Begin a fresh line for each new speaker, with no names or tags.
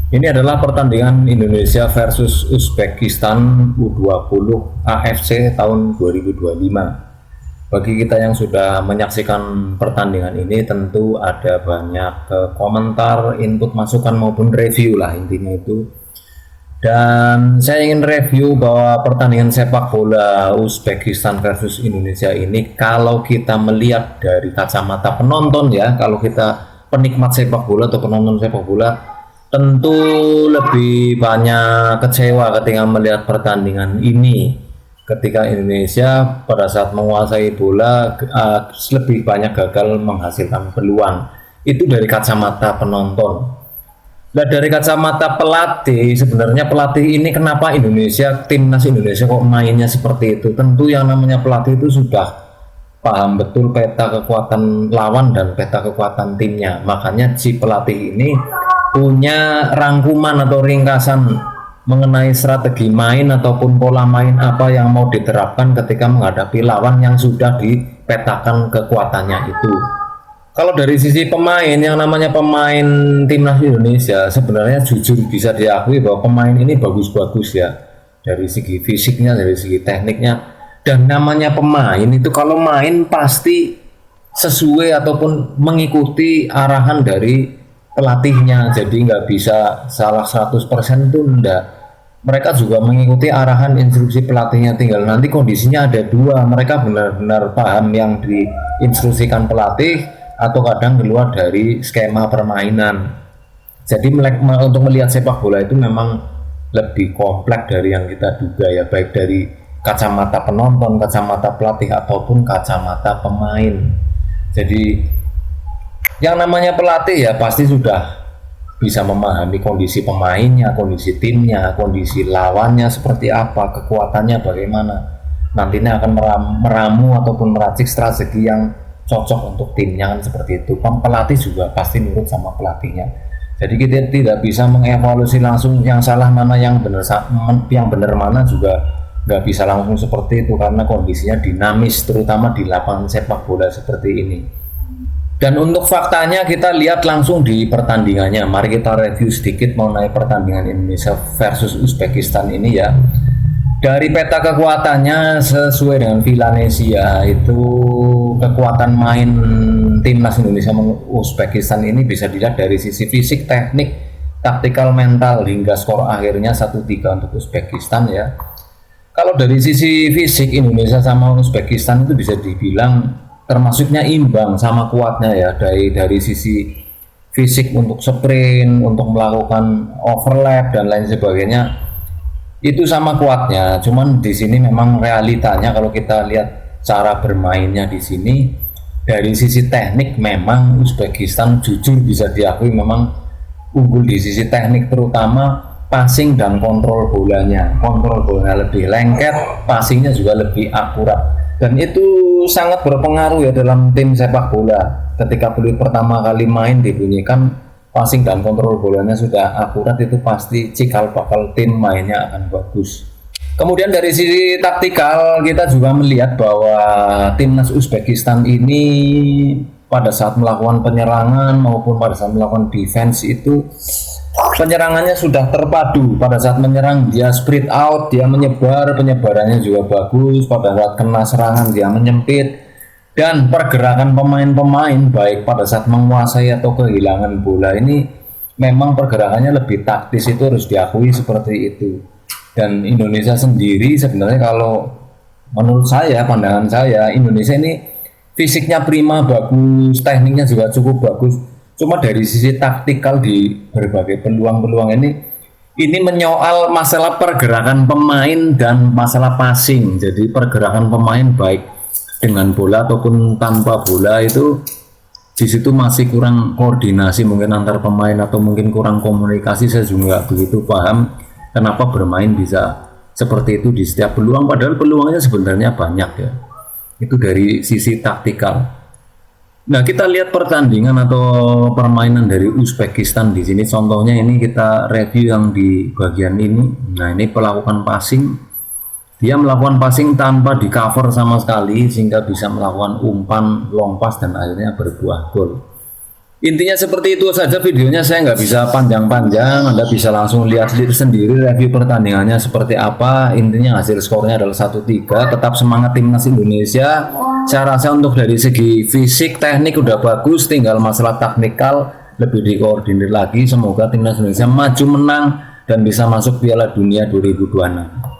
Ini adalah pertandingan Indonesia versus Uzbekistan U20 AFC tahun 2025. Bagi kita yang sudah menyaksikan pertandingan ini, tentu ada banyak komentar, input, masukan maupun review lah intinya itu. Dan saya ingin review bahwa pertandingan sepak bola Uzbekistan versus Indonesia ini, kalau kita melihat dari kacamata penonton ya, kalau kita penikmat sepak bola atau penonton sepak bola, tentu lebih banyak kecewa ketika melihat pertandingan ini. Ketika Indonesia pada saat menguasai bola lebih banyak gagal menghasilkan peluang. Itu dari kacamata penonton. Nah, dari kacamata pelatih, sebenarnya pelatih ini kenapa timnas Indonesia kok mainnya seperti itu? Tentu yang namanya pelatih itu sudah paham betul peta kekuatan lawan dan peta kekuatan timnya. Makanya si pelatih ini punya rangkuman atau ringkasan mengenai strategi main ataupun pola main apa yang mau diterapkan ketika menghadapi lawan yang sudah dipetakan kekuatannya itu. Kalau dari sisi pemain, yang namanya pemain timnas Indonesia sebenarnya jujur bisa diakui bahwa pemain ini bagus-bagus ya, dari segi fisiknya, dari segi tekniknya. Dan namanya pemain itu kalau main pasti sesuai ataupun mengikuti arahan dari pelatihnya, jadi nggak bisa salah 100% itu enggak. Mereka juga mengikuti arahan instruksi pelatihnya, tinggal nanti kondisinya ada dua, mereka benar-benar paham yang diinstruksikan pelatih atau kadang keluar dari skema permainan. Jadi untuk melihat sepak bola itu memang lebih kompleks dari yang kita duga ya, baik dari kacamata penonton, kacamata pelatih ataupun kacamata pemain. Jadi yang namanya pelatih ya pasti sudah bisa memahami kondisi pemainnya, kondisi timnya, kondisi lawannya seperti apa, kekuatannya bagaimana. Nantinya akan meramu ataupun meracik strategi yang cocok untuk timnya kan seperti itu. Pelatih juga pasti nurut sama pelatihnya. Jadi kita tidak bisa mengevaluasi langsung yang salah mana, yang benar mana juga nggak bisa langsung seperti itu karena kondisinya dinamis, terutama di lapangan sepak bola seperti ini. Dan untuk faktanya kita lihat langsung di pertandingannya. Mari kita review sedikit mengenai pertandingan Indonesia versus Uzbekistan ini ya. Dari peta kekuatannya sesuai dengan Villanesia itu, kekuatan main timnas Indonesia Uzbekistan ini bisa dilihat dari sisi fisik, teknik, taktikal, mental hingga skor akhirnya 1-3 untuk Uzbekistan ya. Kalau dari sisi fisik Indonesia sama Uzbekistan itu bisa dibilang termasuknya imbang sama kuatnya ya, dari sisi fisik untuk sprint, untuk melakukan overlap dan lain sebagainya itu sama kuatnya. Cuman di sini memang realitanya kalau kita lihat cara bermainnya di sini dari sisi teknik memang Uzbekistan jujur bisa diakui memang unggul di sisi teknik, terutama passing dan kontrol bolanya. Kontrol bolanya lebih lengket, passingnya juga lebih akurat. Dan itu sangat berpengaruh ya dalam tim sepak bola. Ketika peluit pertama kali main dibunyikan, passing dan kontrol bolanya sudah akurat, itu pasti cikal bakal tim mainnya akan bagus. Kemudian dari sisi taktikal kita juga melihat bahwa timnas Uzbekistan ini pada saat melakukan penyerangan maupun pada saat melakukan defense itu penyerangannya sudah terpadu. Pada saat menyerang dia spread out, dia menyebar, penyebarannya juga bagus. Pada saat kena serangan dia menyempit, dan pergerakan pemain-pemain baik pada saat menguasai atau kehilangan bola ini memang pergerakannya lebih taktis, itu harus diakui seperti itu. Dan Indonesia sendiri sebenarnya kalau menurut saya, pandangan saya, Indonesia ini fisiknya prima, bagus, tekniknya juga cukup bagus. Cuma dari sisi taktikal di berbagai peluang-peluang ini menyoal masalah pergerakan pemain dan masalah passing. Jadi pergerakan pemain baik dengan bola ataupun tanpa bola itu di situ masih kurang koordinasi mungkin antar pemain atau mungkin kurang komunikasi. Saya juga nggak begitu paham kenapa bermain bisa seperti itu di setiap peluang, padahal peluangnya sebenarnya banyak ya. Itu dari sisi taktikal. Nah, kita lihat pertandingan atau permainan dari Uzbekistan di sini. Contohnya ini kita review yang di bagian ini. Nah, ini melakukan passing. Dia melakukan passing tanpa di cover sama sekali sehingga bisa melakukan umpan long pass dan akhirnya berbuah gol. Intinya seperti itu saja videonya, saya nggak bisa panjang-panjang, Anda bisa langsung lihat sendiri review pertandingannya seperti apa. Intinya hasil skornya adalah 1-3, tetap semangat timnas Indonesia. Saya rasa untuk dari segi fisik, teknik udah bagus, tinggal masalah taktikal lebih dikoordinir lagi. Semoga timnas Indonesia maju menang dan bisa masuk Piala Dunia 2026.